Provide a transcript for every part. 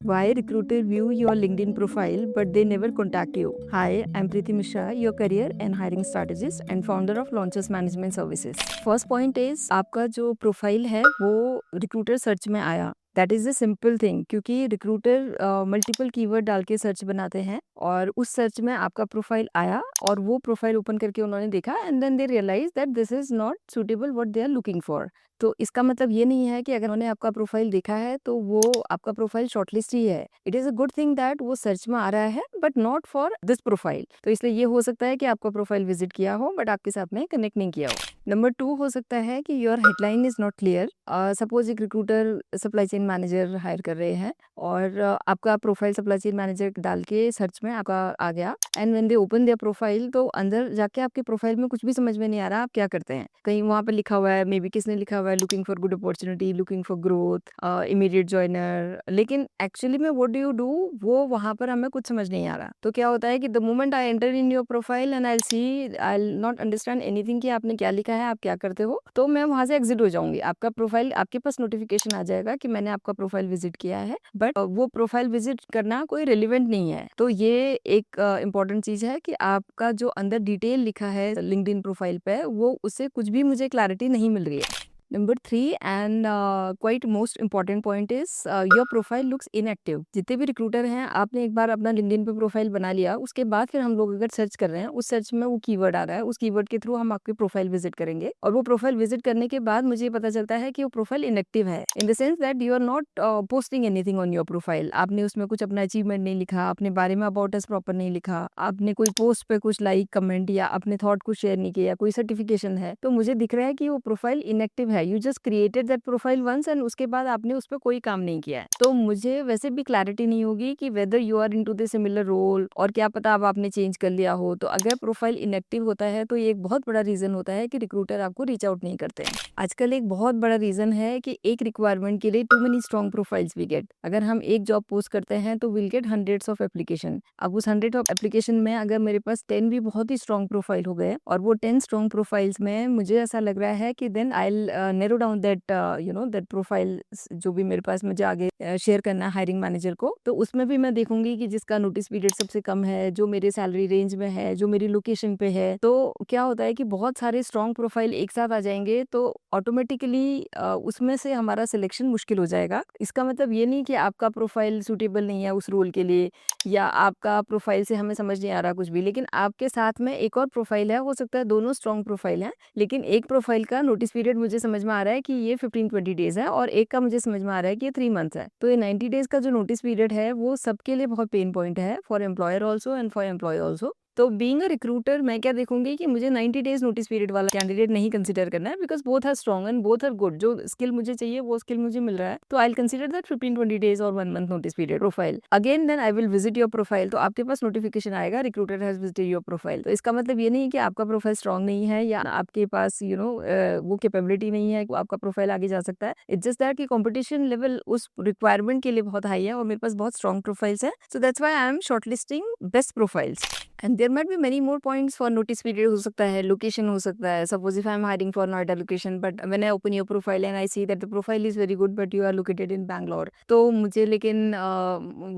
Why recruiter view your LinkedIn profile but they never contact you? Hi, I'm Preeti Mishra, your career and hiring strategist and founder of Launches Management Services. First point is आपका जो profile है वो recruiter search में आया. That is a simple thing क्योंकि recruiter multiple keyword डाल के search बनाते हैं और उस सर्च में आपका प्रोफाइल आया और वो प्रोफाइल ओपन करके उन्होंने देखा and then they realise that this is not suitable what they are looking for. तो इसका मतलब ये नहीं है कि अगर उन्होंने आपका प्रोफाइल देखा है तो वो आपका प्रोफाइल शॉर्टलिस्ट ही है. It is a good thing that वो सर्च में आ रहा है but not for this profile. तो इसलिए ये हो सकता है कि आपका प्रोफाइल विजिट किया हो बट आपके साथ में कनेक्ट नहीं किया हो. नंबर 2 हो सकता है कि your headline is not clear. Suppose एक recruiter supply chain manager hire कर रहे हैं और आपका प्रोफाइल सप्लाई चेन मैनेजर डाल के सर्च में आपका आ गया and when they open there profile तो अंदर जाके आपके प्रोफाइल में कुछ भी समझ में नहीं आ रहा आप क्या करते हैं. कहीं वहां पे लिखा हुआ है, मे बी किसने लिखा हुआ है looking for good opportunity, looking for growth, immediate joiner, लेकिन एक्चुअली में व्हाट डू यू डू वो वहां पर हमें कुछ समझ नहीं आ रहा. तो क्या होता है कि the moment I enter in your profile and I see I not understand anything कि आपने क्या लिखा है, आप क्या करते हो, तो मैं वहां से एग्जिट हो जाऊंगी. आपका प्रोफाइल आपके पास नोटिफिकेशन आ जाएगा कि मैंने आपका प्रोफाइल विजिट किया है बट वो प्रोफाइल विजिट करना कोई रिलेवेंट नहीं है. तो ये एक इम्पॉर्टेंट चीज है कि आपका जो अंदर डिटेल लिखा है लिंक्डइन प्रोफाइल पे वो उससे कुछ भी मुझे क्लैरिटी नहीं मिल रही है. Number 3 and quite most important point is your profile looks inactive. जितने भी रिक्रूटर हैं आपने एक बार अपना लिंक्डइन पे प्रोफाइल बना लिया, उसके बाद फिर हम लोग अगर सर्च कर रहे हैं उस सर्च में वो कीवर्ड आ रहा है, उस कीवर्ड के थ्रू हम आपकी प्रोफाइल विजिट करेंगे और वो प्रोफाइल विजिट करने के बाद मुझे पता चलता है कि वो प्रोफाइल इनएक्टिव है in the sense that you are not posting anything on your profile. आपने उसमें कुछ अपना अचीवमेंट नहीं लिखा, अपने बारे में अबाउट अस प्रॉपर नहीं लिखा, आपने कोई पोस्ट पे कुछ लाइक कमेंट या अपने थॉट कुछ शेयर नहीं किया, कोई सर्टिफिकेशन है, तो मुझे दिख रहा है कि वो प्रोफाइल इनएक्टिव है. You just created that profile once and उसके बाद आपने उस पर कोई काम नहीं किया है. तो मुझे वैसे भी क्लैरिटी नहीं होगी कि whether you are into the similar role और क्या पता अब आपने चेंज कर लिया हो. तो अगर प्रोफाइल इनएक्टिव होता है तो ये एक बहुत बड़ा रीजन होता है कि रिक्रूटर आपको रीच आउट नहीं करते हैं. आजकल एक बहुत बड़ा रीजन है कि एक रिक्वायरमेंट के लिए too many strong profiles we get. अगर हम एक जॉब पोस्ट करते हैं तो will get hundreds of application. अब उस 100 ऑफ एप्लीकेशन में अगर मेरे पास 10 भी बहुत ही स्ट्रॉन्ग प्रोफाइल हो गए और वो 10 स्ट्रॉन्ग प्रोफाइल्स में मुझे ऐसा लग रहा है कि then I will narrow down that that profile जो भी मेरे पास मुझे आगे शेयर करना है हायरिंग मैनेजर को. तो उसमें भी मैं देखूंगी कि जिसका नोटिस पीरियड सबसे कम है, जो मेरे सैलरी रेंज में है, जो मेरी लोकेशन पे है. तो क्या होता है कि बहुत सारे स्ट्रॉन्ग प्रोफाइल एक साथ आ जाएंगे तो ऑटोमेटिकली उसमें से हमारा सिलेक्शन मुश्किल हो जाएगा. इसका मतलब ये नहीं कि आपका प्रोफाइल सूटेबल नहीं है उस रोल के लिए या आपका प्रोफाइल से हमें समझ नहीं आ रहा कुछ भी, लेकिन आपके साथ में एक और प्रोफाइल है, हो सकता है दोनों स्ट्रॉन्ग प्रोफाइल हैं, लेकिन एक प्रोफाइल का नोटिस पीरियड मुझे समझ में आ रहा है कि ये 15-20 डेज है और एक का मुझे समझ में आ रहा है कि ये 3 मंथ्स है. तो ये 90 डेज का जो नोटिस पीरियड है वो सबके लिए बहुत पेन पॉइंट है, for employer also and for employee also. तो बीइंग अ रिक्रूटर मैं क्या देखूंगी कि मुझे 90 डेज नोटिस पीरियड वाला कैंडिडेट नहीं कंसीडर करना है because both are strong and both are good. जो स्किल मुझे चाहिए वो स्किल मुझे मिल रहा है, तो I will consider that 15-20 days और 1 month notice period profile. Again then I will visit your profile. तो आपके पास नोटिफिकेशन आएगा recruiter has visited your profile. तो इसका मतलब ये नहीं है कि आपका प्रोफाइल स्ट्रॉन्ग नहीं है या आपके पास वो कैपेबिलिटी नहीं है, आपका प्रोफाइल आगे जा सकता है. इट्स जस्ट दैट कि कंपटीशन लेवल उस रिक्वायरमेंट के लिए बहुत हाई है और मेरे पास बहुत स्ट्रॉन्ग प्रोफाइल्स है. So that's why I am shortlisting best profiles. And there might be many more points. For notice period हो सकता है, लोकेशन हो सकता है. Suppose if I am hiring for Noida location but when I open your profile and I see that the profile is very good but you are located in Bangalore, तो मुझे लेकिन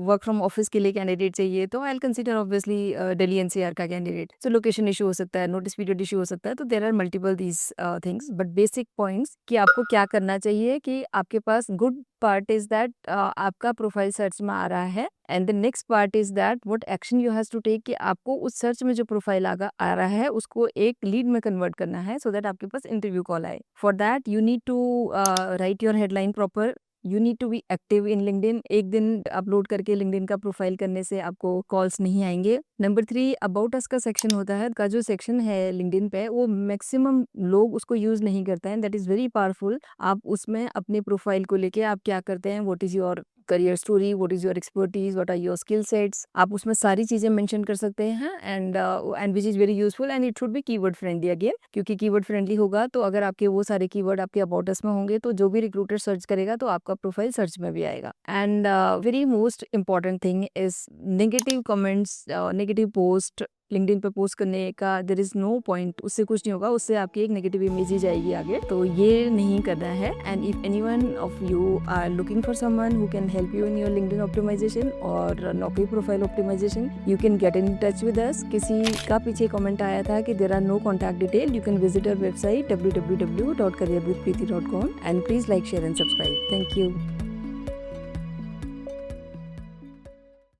work from office के लिए candidate चाहिए, तो I will consider obviously Delhi NCR का candidate. सो location issue हो सकता है, नोटिस पीरियड इशू हो सकता है. तो there are multiple these things but basic points कि आपको क्या करना चाहिए कि आपके पास गुड पार्ट इज दैट आपका प्रोफाइल सर्च में आ रहा है and the next part is that what action you has to take कि आपको उस सर्च में जो प्रोफाइल आ रहा है उसको एक लीड में कन्वर्ट करना है सो दैट आपके पास इंटरव्यू कॉल आए. For that you need to write your headline proper. You need to be active in LinkedIn. एक दिन अपलोड करके लिंक्डइन का प्रोफाइल करने से आपको कॉल्स नहीं आएंगे. नंबर 3 अबाउट अस का सेक्शन होता है, का जो सेक्शन है लिंक्डइन पे वो मैक्सिमम लोग उसको यूज नहीं करते हैं. That is very powerful. आप उसमें अपने प्रोफाइल को लेके आप क्या करते हैं, what is your career story, what is your expertise, what are your skill sets, आप उसमें सारी चीजें मेंशन कर सकते हैं and which is very useful and it should be keyword friendly again, क्योंकि कीवर्ड फ्रेंडली होगा तो अगर आपके वो सारे कीवर्ड आपके अबाउट अस में होंगे तो जो भी रिक्रूटर सर्च करेगा तो आपका प्रोफाइल सर्च में भी आएगा. And very most important thing is negative comments, negative post LinkedIn पे पोस्ट करने का देयर इज नो पॉइंट, उससे कुछ नहीं होगा, उससे आपकी एक नेगेटिव इमेज ही जाएगी आगे, तो ये नहीं करना है। And if anyone of you are looking for someone who can help you in your LinkedIn optimisation और Naukri profile optimisation, you can get in touch with us. किसी का पीछे कमेंट आया था कि there are no contact detail, you can visit our website www.careerwithpreeti.com and please like, share and subscribe. Thank you.